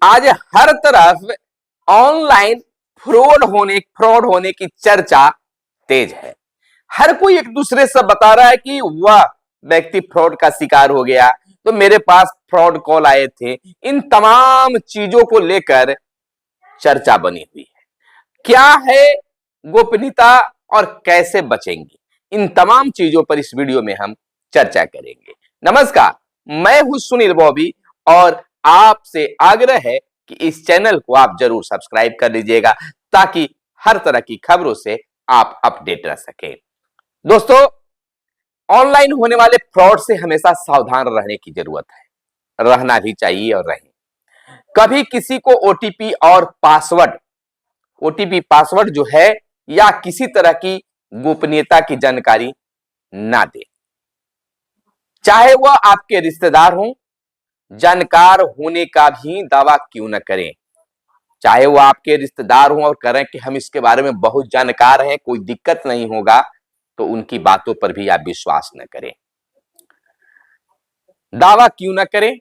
आज हर तरफ online fraud होने की चर्चा तेज है। हर कोई एक दूसरे से बता रहा है कि वह व्यक्ति फ्रॉड का शिकार हो गया, तो मेरे पास फ्रॉड कॉल आए थे। इन तमाम चीजों को लेकर चर्चा बनी हुई है। क्या है गोपनीयता और कैसे बचेंगे, इन तमाम चीजों पर इस वीडियो में हम चर्चा करेंगे। नमस्कार, मैं हूं सुनील बॉबी और आपसे आग्रह है कि इस चैनल को आप जरूर सब्सक्राइब कर लीजिएगा ताकि हर तरह की खबरों से आप अपडेट रह सकें। दोस्तों, ऑनलाइन होने वाले फ्रॉड से हमेशा सावधान रहने की जरूरत है, रहना भी चाहिए और रहें। कभी किसी को ओटीपी पासवर्ड जो है या किसी तरह की गोपनीयता की जानकारी ना दे, चाहे वह आपके रिश्तेदार हों। जानकार होने का भी दावा क्यों न करें, चाहे वो आपके रिश्तेदार हों और करें कि हम इसके बारे में बहुत जानकार हैं, कोई दिक्कत नहीं होगा, तो उनकी बातों पर भी आप विश्वास न करें। दावा क्यों न करें,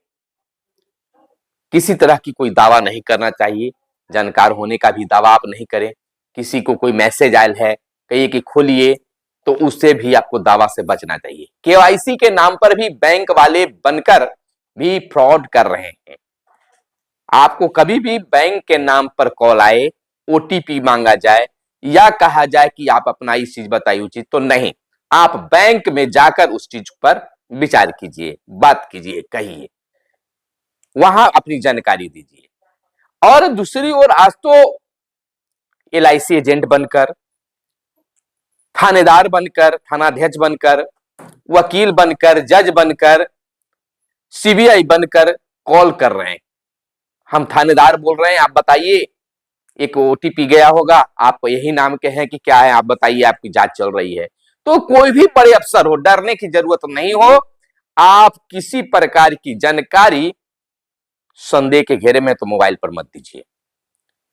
किसी तरह की कोई दावा नहीं करना चाहिए। जानकार होने का भी दावा आप नहीं करें। किसी को कोई मैसेज आयल है, कहिए कि खोलिए, तो उससे भी आपको दावा से बचना चाहिए। केवाईसी के नाम पर भी बैंक वाले बनकर भी फ्रॉड कर रहे हैं। आपको कभी भी बैंक के नाम पर कॉल आए, ओटीपी मांगा जाए या कहा जाए कि आप अपना इस चीज बताइए उचित, तो नहीं, आप बैंक में जाकर उस चीज पर विचार कीजिए, बात कीजिए, कहिए, वहां अपनी जानकारी दीजिए। और दूसरी ओर आज तो एलआईसी एजेंट बनकर, थानेदार बनकर, थानाध्यक्ष बनकर, वकील बनकर, जज बनकर, सीबीआई बनकर कॉल कर रहे हैं। हम थानेदार बोल रहे हैं, आप बताइए, एक ओटीपी गया होगा, आप यही नाम के हैं कि क्या है, आप बताइए, आपकी जांच चल रही है। तो कोई भी बड़े अफसर हो, डरने की जरूरत नहीं हो। आप किसी प्रकार की जानकारी संदेह के घेरे में तो मोबाइल पर मत दीजिए।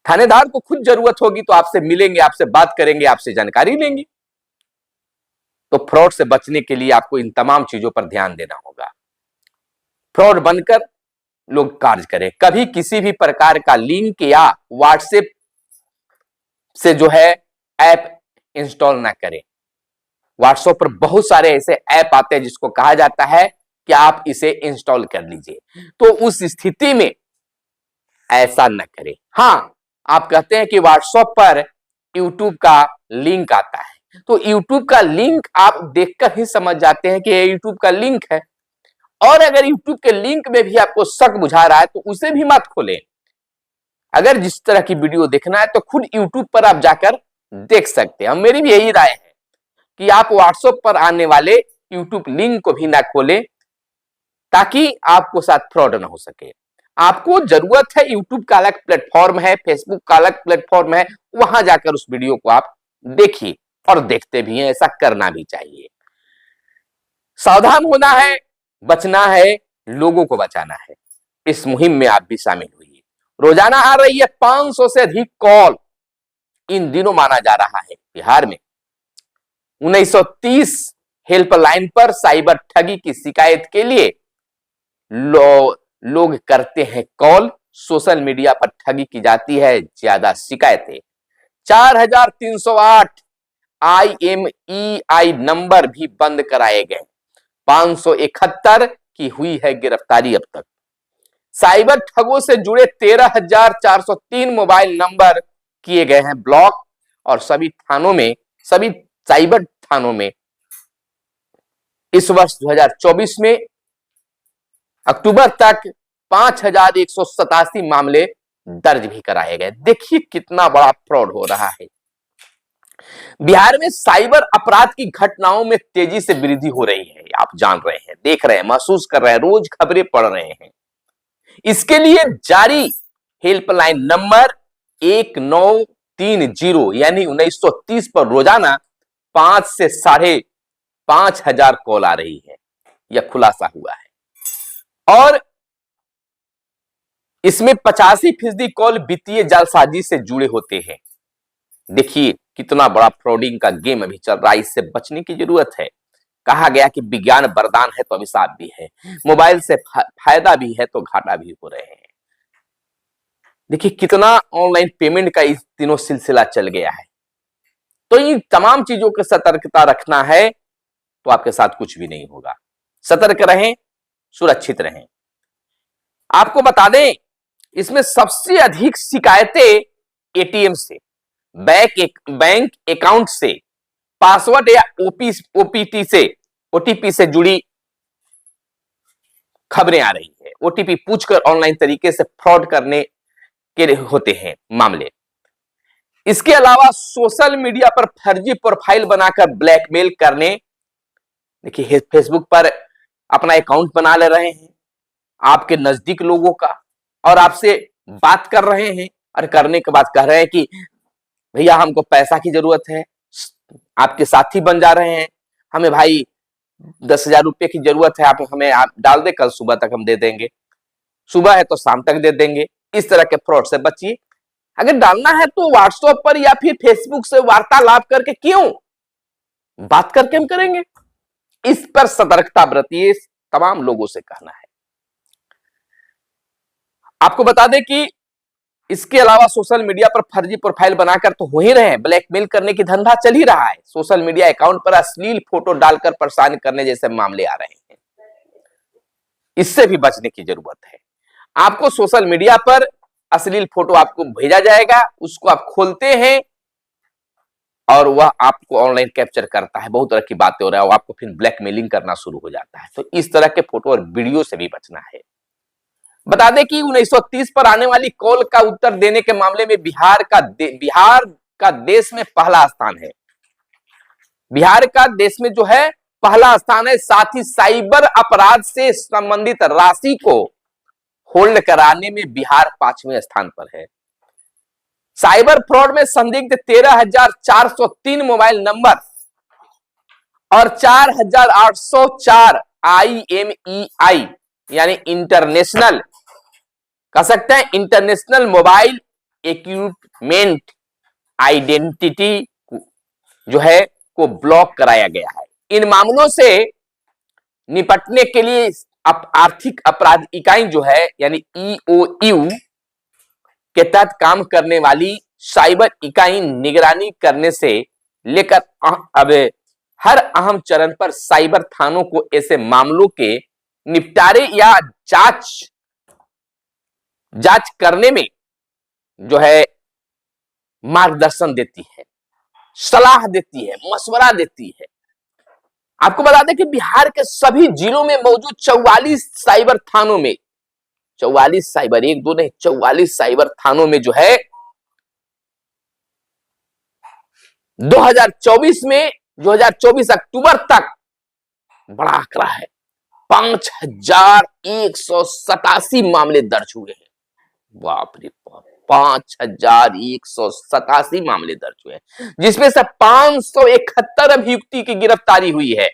थानेदार को खुद जरूरत होगी तो आपसे मिलेंगे, आपसे बात करेंगे, आपसे जानकारी लेंगे। तो फ्रॉड से बचने के लिए आपको इन तमाम चीजों पर ध्यान देना होगा। फ्रॉड बनकर लोग कार्य करें, कभी किसी भी प्रकार का लिंक या व्हाट्सएप से जो है ऐप इंस्टॉल ना करें। व्हाट्सएप पर बहुत सारे ऐसे ऐप आते हैं जिसको कहा जाता है कि आप इसे इंस्टॉल कर लीजिए, तो उस स्थिति में ऐसा न करें। हाँ, आप कहते हैं कि व्हाट्सएप पर यूट्यूब का लिंक आता है, तो यूट्यूब का लिंक आप देखकर ही समझ जाते हैं कि ये यूट्यूब का लिंक है। और अगर यूट्यूब के लिंक में भी आपको शक बुझा रहा है तो उसे भी मत खोलें। अगर जिस तरह की वीडियो देखना है तो खुद यूट्यूब पर आप जाकर देख सकते हैं। मेरी भी यही राय है कि आप व्हाट्सएप पर आने वाले यूट्यूब लिंक को भी ना खोलें ताकि आपको साथ फ्रॉड ना हो सके। आपको जरूरत है, यूट्यूब का अलग प्लेटफॉर्म है, फेसबुक का अलग प्लेटफॉर्म है, वहां जाकर उस वीडियो को आप देखिए और देखते भी हैं, ऐसा करना भी चाहिए। सावधान होना है, बचना है, लोगों को बचाना है। इस मुहिम में आप भी शामिल हुइए। रोजाना आ रही है 500 से अधिक कॉल, इन दिनों माना जा रहा है बिहार में 1930 हेल्पलाइन पर साइबर ठगी की शिकायत के लिए लोग करते हैं कॉल। सोशल मीडिया पर ठगी की जाती है ज्यादा शिकायतें। 4308 IMEI नंबर भी बंद कराए गए। 571 की हुई है गिरफ्तारी अब तक। साइबर ठगों से जुड़े 13,403 मोबाइल नंबर किए गए हैं ब्लॉक। और सभी साइबर थानों में इस वर्ष 2024 में अक्टूबर तक 5,187 मामले दर्ज भी कराए गए। देखिए कितना बड़ा फ्रॉड हो रहा है। बिहार में साइबर अपराध की घटनाओं में तेजी से वृद्धि हो रही है। आप जान रहे हैं, देख रहे हैं, महसूस कर रहे हैं, रोज खबरें पढ़ रहे हैं। इसके लिए जारी हेल्पलाइन नंबर 1930 यानी 1930 पर रोजाना 5 से 5,500 कॉल आ रही है, यह खुलासा हुआ है। और इसमें 85% कॉल वित्तीय जालसाजी से जुड़े होते हैं। देखिए कितना बड़ा फ्रॉडिंग का गेम अभी चल रहा है, इससे बचने की जरूरत है। कहा गया कि विज्ञान वरदान है तो अभिशाप भी है। मोबाइल से फायदा भी है तो घाटा भी हो रहे हैं। देखिए कितना ऑनलाइन पेमेंट का इस दिनों सिलसिला चल गया है। तो इन तमाम चीजों की सतर्कता रखना है तो आपके साथ कुछ भी नहीं होगा। सतर्क रहें, सुरक्षित रहें। आपको बता दें, इसमें सबसे अधिक शिकायतें एटीएम से, बैंक अकाउंट से, पासवर्ड या ओपीटी से, ओटीपी से जुड़ी खबरें आ रही है। ओटीपी पूछकर ऑनलाइन तरीके से फ्रॉड करने के होते हैं मामले। इसके अलावा सोशल मीडिया पर फर्जी प्रोफाइल बनाकर ब्लैकमेल करने, देखिए फेसबुक पर अपना अकाउंट बना ले रहे हैं आपके नजदीक लोगों का और आपसे बात कर रहे हैं और करने के बाद कह रहे हैं कि भैया हमको पैसा की जरूरत है, आपके साथी बन जा रहे हैं, हमें भाई 10,000 रुपए की जरूरत है, आप डाल दे, कल सुबह तक हम दे देंगे, सुबह है तो शाम तक दे देंगे। इस तरह के फ्रॉड से बचिए। अगर डालना है तो व्हाट्सएप पर या फिर फेसबुक से वार्तालाप करके, क्यों, बात करके हम करेंगे। इस पर सतर्कता बरतिए, तमाम लोगों से कहना है। आपको बता दें कि इसके अलावा सोशल मीडिया पर फर्जी प्रोफाइल बनाकर तो हो ही रहे हैं, ब्लैकमेल करने की धंधा चल ही रहा है। सोशल मीडिया अकाउंट पर अश्लील फोटो डालकर परेशान करने जैसे मामले आ रहे हैं। इससे भी बचने की जरूरत है। आपको सोशल मीडिया पर अश्लील फोटो आपको भेजा जाएगा, उसको आप खोलते हैं और वह आपको ऑनलाइन कैप्चर करता है, बहुत तरह की बातें हो रहा है, आपको फिर ब्लैकमेलिंग करना शुरू हो जाता है। तो इस तरह के फोटो और वीडियो से भी बचना है। बता दें कि 1930 पर आने वाली कॉल का उत्तर देने के मामले में बिहार का देश में पहला स्थान है। बिहार का देश में जो है पहला स्थान है। साथ ही साइबर अपराध से संबंधित राशि को होल्ड कराने में बिहार 5वें स्थान पर है। साइबर फ्रॉड में संदिग्ध 13,403 मोबाइल नंबर और 4,804 IMEI यानी इंटरनेशनल, कह सकते हैं इंटरनेशनल मोबाइल इक्विपमेंट आइडेंटिटी जो है को ब्लॉक कराया गया है। इन मामलों से निपटने के लिए आर्थिक अपराध इकाई जो है यानी EOU के तहत काम करने वाली साइबर इकाई निगरानी करने से लेकर अब हर अहम चरण पर साइबर थानों को ऐसे मामलों के निपटारे या जांच करने में जो है मार्गदर्शन देती है, सलाह देती है, मशवरा देती है। आपको बता दें कि बिहार के सभी जिलों में मौजूद 44 साइबर थानों में, 44 साइबर, एक दो नहीं 44 साइबर थानों में जो है 2024 अक्टूबर तक बड़ा आंकड़ा है, 5,187 मामले दर्ज हुए हैं। बाप रे बाप, 5,187 मामले दर्ज हुए हैं, जिसमें से 571 अभियुक्ति की गिरफ्तारी हुई है।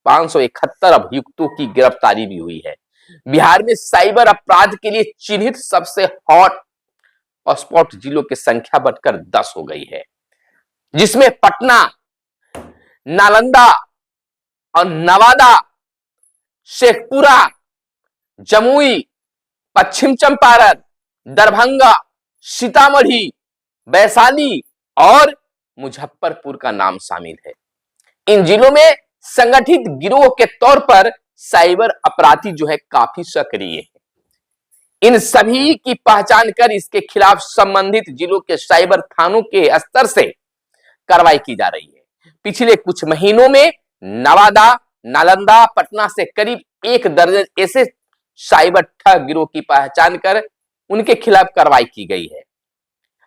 571 अभियुक्तों की गिरफ्तारी भी हुई है। बिहार में साइबर अपराध के लिए चिन्हित सबसे हॉट स्पॉट जिलों की संख्या बढ़कर 10 हो गई है, जिसमें पटना, नालंदा और नवादा, शेखपुरा, जमुई, पश्चिम चंपारण, दरभंगा, सीतामढ़ी, वैशाली और मुजफ्फरपुर का नाम शामिल है। इन जिलों में संगठित गिरोह के तौर पर साइबर अपराधी जो है काफी सक्रिय है। इन सभी की पहचान कर इसके खिलाफ संबंधित जिलों के साइबर थानों के स्तर से कार्रवाई की जा रही है। पिछले कुछ महीनों में नवादा, नालंदा, पटना से करीब 1 दर्जन ऐसे साइबर ठग गिरोह की पहचान कर उनके खिलाफ कार्रवाई की गई है।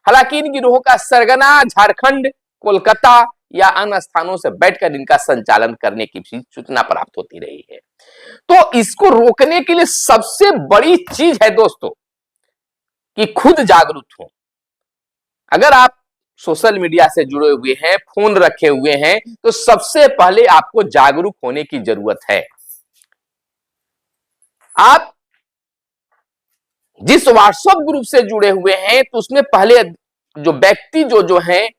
हालांकि इन गिरोहों का सरगना झारखंड, कोलकाता या अन्य स्थानों से बैठकर इनका संचालन करने की भी सूचना प्राप्त होती रही है। तो इसको रोकने के लिए सबसे बड़ी चीज है दोस्तों कि खुद जागरूक हो। अगर आप सोशल मीडिया से जुड़े हुए हैं, फोन रखे हुए हैं, तो सबसे पहले आपको जागरूक होने की जरूरत है। आप जिस व्हाट्सएप ग्रुप से जुड़े हुए हैं तो उसमें पहले जो व्यक्ति जो हैं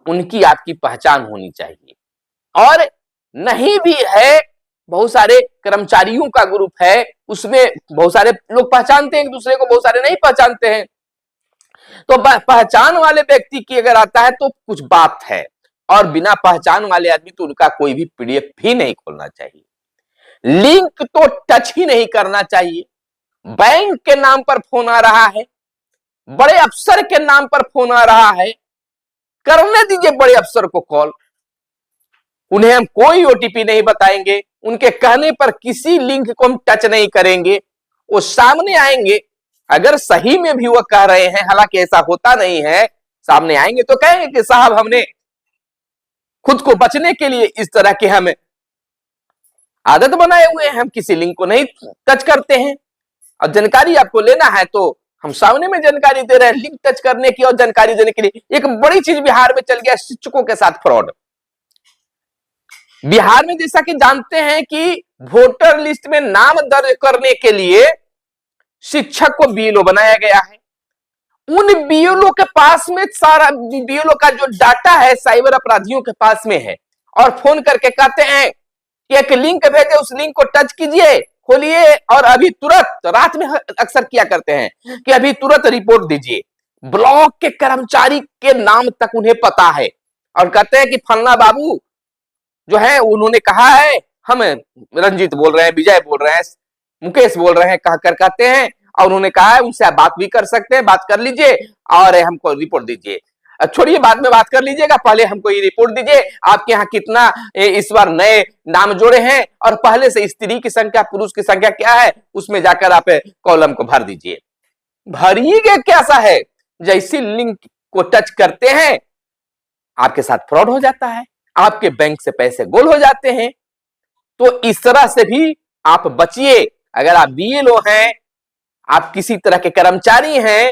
उनकी आपकी पहचान होनी चाहिए, और नहीं भी है बहुत सारे कर्मचारियों का ग्रुप है, उसमें बहुत सारे लोग पहचानते हैं एक दूसरे को, बहुत सारे नहीं पहचानते हैं। तो पहचान वाले व्यक्ति की अगर आता है तो कुछ बात है, और बिना पहचान वाले आदमी तो उनका कोई भी पीडीएफ भी नहीं खोलना चाहिए, लिंक तो टच ही नहीं करना चाहिए। बैंक के नाम पर फोन आ रहा है, बड़े अफसर के नाम पर फोन आ रहा है, करने दीजिए बड़े अफसर को कॉल, उन्हें हम कोई ओटीपी नहीं बताएंगे, उनके कहने पर किसी लिंक को हम टच नहीं करेंगे, वो सामने आएंगे, अगर सही में भी वो कह रहे हैं, हालांकि ऐसा होता नहीं है, सामने आएंगे तो कहेंगे कि साहब हमने खुद को बचने के लिए इस तरह के हम आदत बनाए हुए हैं, हम किसी लिंक को नहीं टच करते हैं, और जानकारी आपको लेना है तो हम सामने में जानकारी दे रहे हैं, लिंक टच करने की और जानकारी देने के लिए। एक बड़ी चीज बिहार में चल गया, शिक्षकों के साथ फ्रॉड। बिहार में जैसा कि जानते हैं कि वोटर लिस्ट में नाम दर्ज करने के लिए शिक्षक को बीएलओ बनाया गया है, उन बीएलओ के पास में सारा बीएलओ का जो डाटा है साइबर अपराधियों के पास में है, और फोन करके कहते हैं कि एक लिंक भेजे, उस लिंक को टच कीजिए, खोलिए और अभी तुरंत, रात में अक्सर किया करते हैं कि अभी तुरंत रिपोर्ट दीजिए। ब्लॉक के कर्मचारी के नाम तक उन्हें पता है, और कहते हैं कि फलना बाबू जो है उन्होंने कहा है, हम रंजीत बोल रहे हैं, विजय बोल रहे हैं, मुकेश बोल रहे हैं, कहकर कहते हैं, और उन्होंने कहा है उनसे आप बात भी कर सकते हैं, बात कर लीजिए और हमको रिपोर्ट दीजिए। छोड़िए बाद में बात कर लीजिएगा, पहले हमको ये रिपोर्ट दीजिए, आपके यहाँ कितना इस बार नए नाम जोड़े हैं, और पहले से स्त्री की संख्या पुरुष की संख्या क्या है, उसमें जाकर आप कॉलम को भर दीजिए। भरिएगा कैसा है, जैसी लिंक को टच करते हैं आपके साथ फ्रॉड हो जाता है, आपके बैंक से पैसे गोल हो जाते हैं। तो इस तरह से भी आप बचिए। अगर आप बीएलओ हैं, आप किसी तरह के कर्मचारी हैं,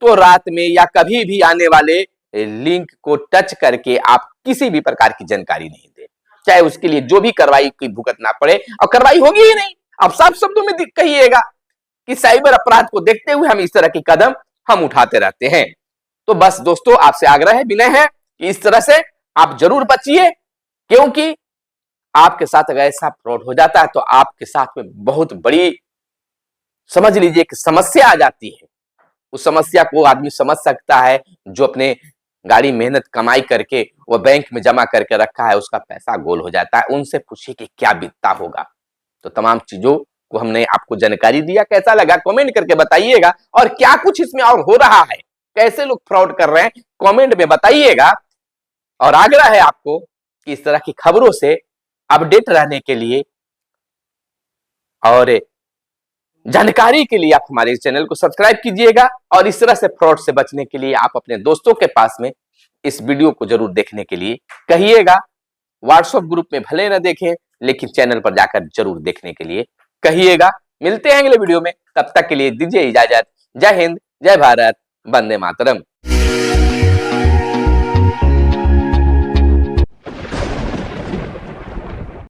तो रात में या कभी भी आने वाले लिंक को टच करके आप किसी भी प्रकार की जानकारी नहीं दें, चाहे उसके लिए जो भी कार्रवाई की भुगतना पड़े, और कार्रवाई होगी ही नहीं। अब साफ शब्दों में कहिएगा कि साइबर अपराध को देखते हुए हम इस तरह के कदम हम उठाते रहते हैं। तो बस दोस्तों, आपसे आग्रह है, विनय है कि इस तरह से आप जरूर बचिए, क्योंकि आपके साथ अगर ऐसा फ्रॉड हो जाता है तो आपके साथ में बहुत बड़ी, समझ लीजिए कि समस्या आ जाती है। उस समस्या को आदमी समझ सकता है जो अपने गाड़ी मेहनत कमाई करके वो बैंक में जमा करके रखा है, उसका पैसा गोल हो जाता है। उनसे पूछिए कि क्या बीतता होगा। तो तमाम चीजों को हमने आपको जानकारी दिया, कैसा लगा कमेंट करके बताइएगा, और क्या कुछ इसमें और हो रहा है, कैसे लोग फ्रॉड कर रहे हैं, कमेंट में बताइएगा। और आग्रह है आपको कि इस तरह की खबरों से अपडेट रहने के लिए और जानकारी के लिए आप हमारे चैनल को सब्सक्राइब कीजिएगा, और इस तरह से फ्रॉड से बचने के लिए आप अपने दोस्तों के पास में इस वीडियो को जरूर देखने के लिए कहिएगा। व्हाट्सएप ग्रुप में भले न देखें, लेकिन चैनल पर जाकर जरूर देखने के लिए कहिएगा। मिलते हैं अगले वीडियो में, तब तक के लिए दीजिए इजाजत। जय हिंद, जय भारत, वंदे मातरम।